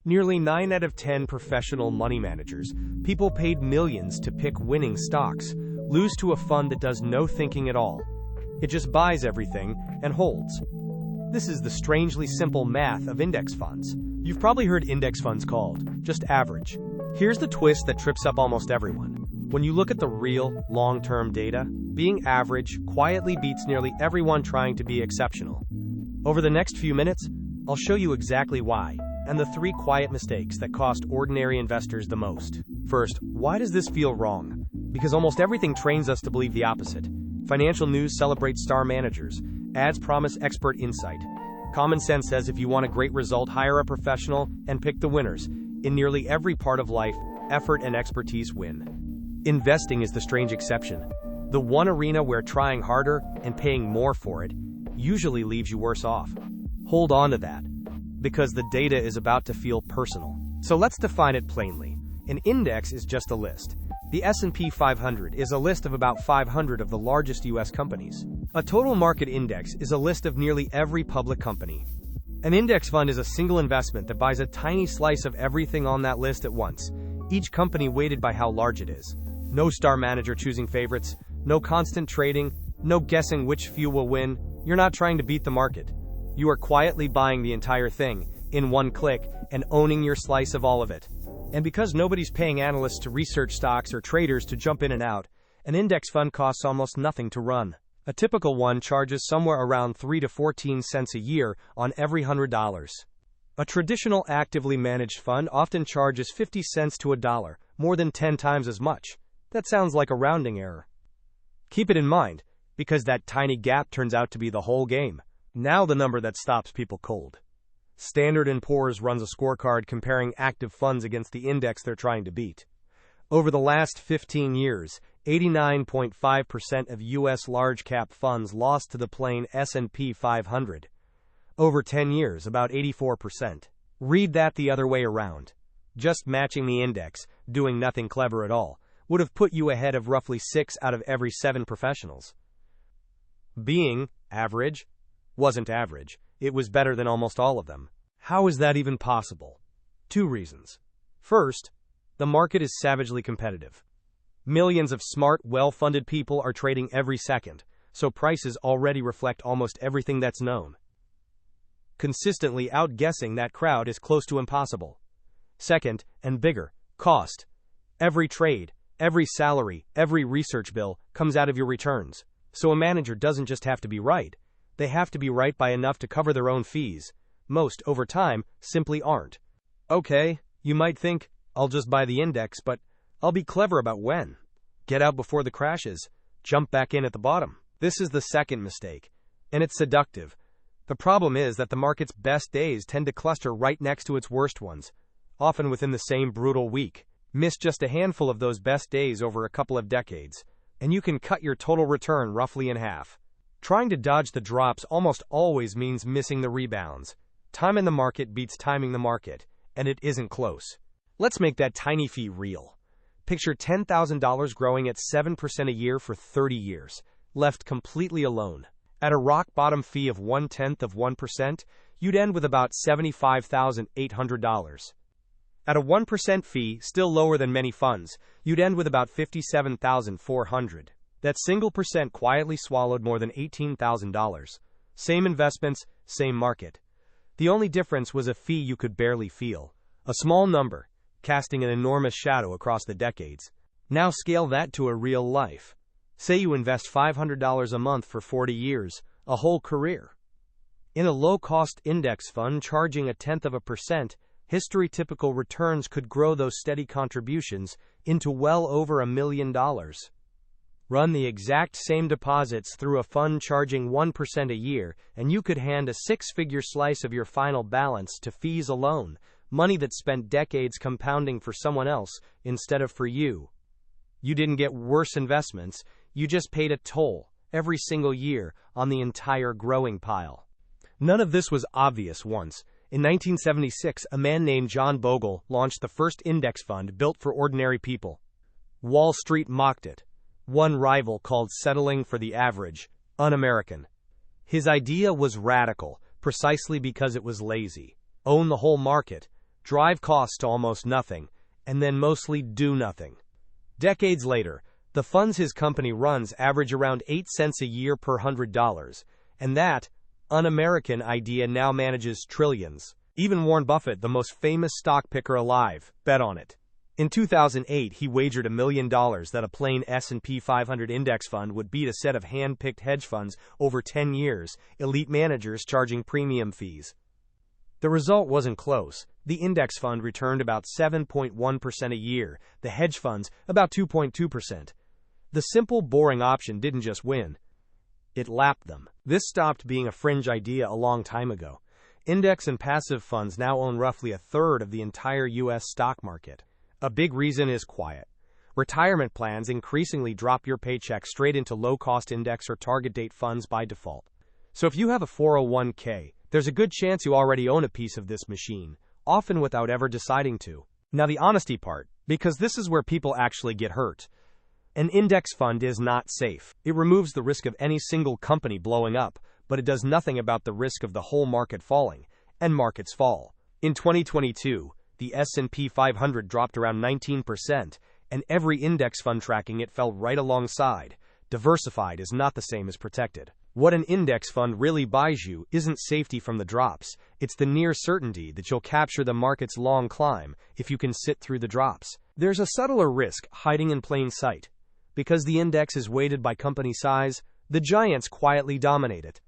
Nearly 9 out of 10 professional money managers, people paid millions to pick winning stocks, lose to a fund that does no thinking at all. It just buys everything and holds. This is the strangely simple math of index funds. You've probably heard index funds called just average. Here's the twist that trips up almost everyone. When you look at the real, long-term data, being average quietly beats nearly everyone trying to be exceptional. Over the next few minutes, I'll show you exactly why, and the 3 quiet mistakes that cost ordinary investors the most. First, why does this feel wrong? Because almost everything trains us to believe the opposite. Financial news celebrates star managers. Ads promise expert insight. Common sense says if you want a great result, hire a professional and pick the winners. In nearly every part of life, effort and expertise win. Investing is the strange exception. The one arena where trying harder and paying more for it usually leaves you worse off. Hold on to that, because the data is about to feel personal. So let's define it plainly. An index is just a list. The S&P 500 is a list of about 500 of the largest U.S. companies. A total market index is a list of nearly every public company. An index fund is a single investment that buys a tiny slice of everything on that list at once, each company weighted by how large it is. No star manager choosing favorites, no constant trading, no guessing which few will win. You're not trying to beat the market. You are quietly buying the entire thing, in one click, and owning your slice of all of it. And because nobody's paying analysts to research stocks or traders to jump in and out, an index fund costs almost nothing to run. A typical one charges somewhere around 3 to 14 cents a year on every $100. A traditional actively managed fund often charges 50 cents to $1, more than 10 times as much. That sounds like a rounding error. Keep it in mind, because that tiny gap turns out to be the whole game. Now the number that stops people cold. Standard & Poor's runs a scorecard comparing active funds against the index they're trying to beat. Over the last 15 years, 89.5% of U.S. large-cap funds lost to the plain S&P 500. Over 10 years, about 84%. Read that the other way around. Just matching the index, doing nothing clever at all, would have put you ahead of roughly 6 out of every 7 professionals. Being average wasn't average. It was better than almost all of them. How is that even possible? 2 reasons. First, the market is savagely competitive. Millions of smart, well-funded people are trading every second, so prices already reflect almost everything that's known. Consistently outguessing that crowd is close to impossible. Second, and bigger, cost. Every trade, every salary, every research bill comes out of your returns. So a manager doesn't just have to be right. They have to be right by enough to cover their own fees. Most, over time, simply aren't. Okay, you might think, I'll just buy the index, but I'll be clever about when. Get out before the crashes. Jump back in at the bottom. This is the second mistake, and it's seductive. The problem is that the market's best days tend to cluster right next to its worst ones, often within the same brutal week. Miss just a handful of those best days over a couple of decades, and you can cut your total return roughly in half. Trying to dodge the drops almost always means missing the rebounds. Time in the market beats timing the market, and it isn't close. Let's make that tiny fee real. Picture $10,000 growing at 7% a year for 30 years, left completely alone. At a rock-bottom fee of 0.1%, you'd end with about $75,800. At a 1% fee, still lower than many funds, you'd end with about $57,400. That single percent quietly swallowed more than $18,000. Same investments, same market. The only difference was a fee you could barely feel. A small number, casting an enormous shadow across the decades. Now scale that to a real life. Say you invest $500 a month for 40 years, a whole career. In a low-cost index fund charging 0.1%, history-typical returns could grow those steady contributions into well over $1 million. Run the exact same deposits through a fund charging 1% a year, and you could hand a 6-figure slice of your final balance to fees alone, money that spent decades compounding for someone else instead of for you. You didn't get worse investments, you just paid a toll, every single year, on the entire growing pile. None of this was obvious once. In 1976, a man named John Bogle launched the first index fund built for ordinary people. Wall Street mocked it. One rival called settling for the average un-American. His idea was radical, precisely because it was lazy. Own the whole market. drive costs to almost nothing, and then mostly do nothing. Decades later, the funds his company runs average around 8 cents a year per $100, and that un-American idea now manages trillions. Even Warren Buffett, the most famous stock picker alive, bet on it. In 2008, he wagered $1 million that a plain S&P 500 index fund would beat a set of hand-picked hedge funds over 10 years, elite managers charging premium fees. The result wasn't close. The index fund returned about 7.1% a year, the hedge funds about 2.2%. The simple, boring option didn't just win. It lapped them. This stopped being a fringe idea a long time ago. Index and passive funds now own roughly a third of the entire U.S. stock market. A big reason is quiet. Retirement plans increasingly drop your paycheck straight into low-cost index or target date funds by default. So if you have a 401k, there's a good chance you already own a piece of this machine, often without ever deciding to. Now the honesty part, because this is where people actually get hurt. An index fund is not safe. It removes the risk of any single company blowing up, but it does nothing about the risk of the whole market falling, and markets fall. In 2022, the S&P 500 dropped around 19%, and every index fund tracking it fell right alongside. Diversified is not the same as protected. What an index fund really buys you isn't safety from the drops, it's the near certainty that you'll capture the market's long climb if you can sit through the drops. There's a subtler risk hiding in plain sight. Because the index is weighted by company size, the giants quietly dominate it.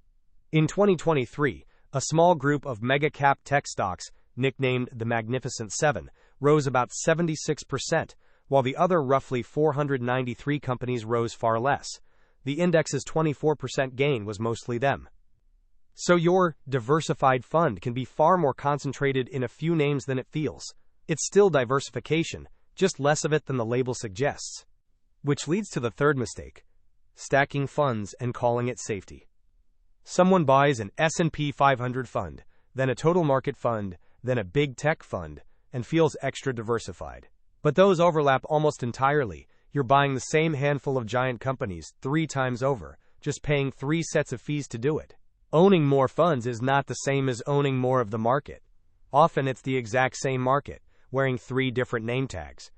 In 2023, a small group of mega-cap tech stocks, nicknamed the Magnificent Seven, rose about 76%, while the other roughly 493 companies rose far less. The index's 24% gain was mostly them. So your diversified fund can be far more concentrated in a few names than it feels. It's still diversification, just less of it than the label suggests. Which leads to the third mistake: stacking funds and calling it safety. Someone buys an S&P 500 fund, then a total market fund, then a big tech fund, and feels extra diversified. But those overlap almost entirely. You're buying the same handful of giant companies 3 times over, just paying 3 sets of fees to do it. Owning more funds is not the same as owning more of the market. Often it's the exact same market, wearing 3 different name tags.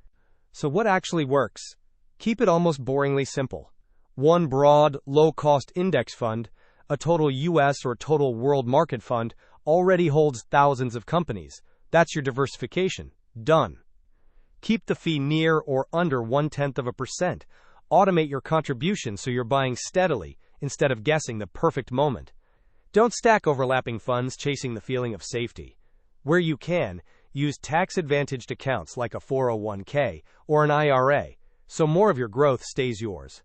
So what actually works? Keep it almost boringly simple. One broad, low-cost index fund, a total U.S. or total world market fund, already holds thousands of companies. That's your diversification. Done. Keep the fee near or under 0.1%. Automate your contribution so you're buying steadily instead of guessing the perfect moment. Don't stack overlapping funds chasing the feeling of safety. Where you can, use tax-advantaged accounts like a 401k or an IRA, so more of your growth stays yours.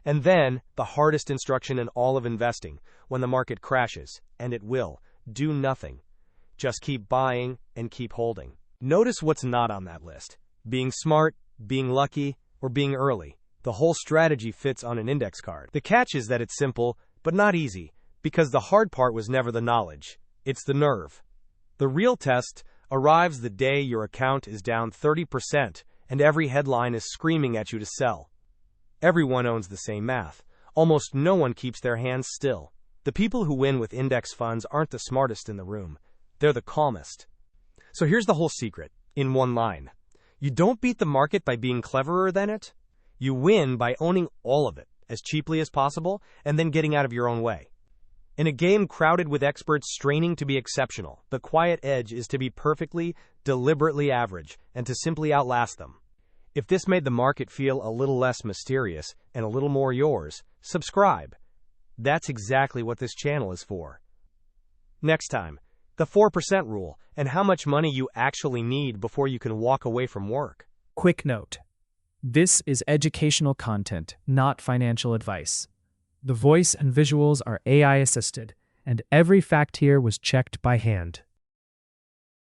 And then, the hardest instruction in all of investing: when the market crashes, and it will, do nothing. Just keep buying and keep holding. Notice what's not on that list: being smart, being lucky, or being early. The whole strategy fits on an index card. The catch is that it's simple, but not easy, because the hard part was never the knowledge. It's the nerve. The real test arrives the day your account is down 30%, and every headline is screaming at you to sell. Everyone owns the same math. Almost no one keeps their hands still. The people who win with index funds aren't the smartest in the room. They're the calmest. So here's the whole secret, in one line. You don't beat the market by being cleverer than it. You win by owning all of it, as cheaply as possible, and then getting out of your own way. In a game crowded with experts straining to be exceptional, the quiet edge is to be perfectly, deliberately average, and to simply outlast them. If this made the market feel a little less mysterious and a little more yours, subscribe. That's exactly what this channel is for. Next time, the 4% rule, and how much money you actually need before you can walk away from work. Quick note: this is educational content, not financial advice. The voice and visuals are AI assisted, and every fact here was checked by hand.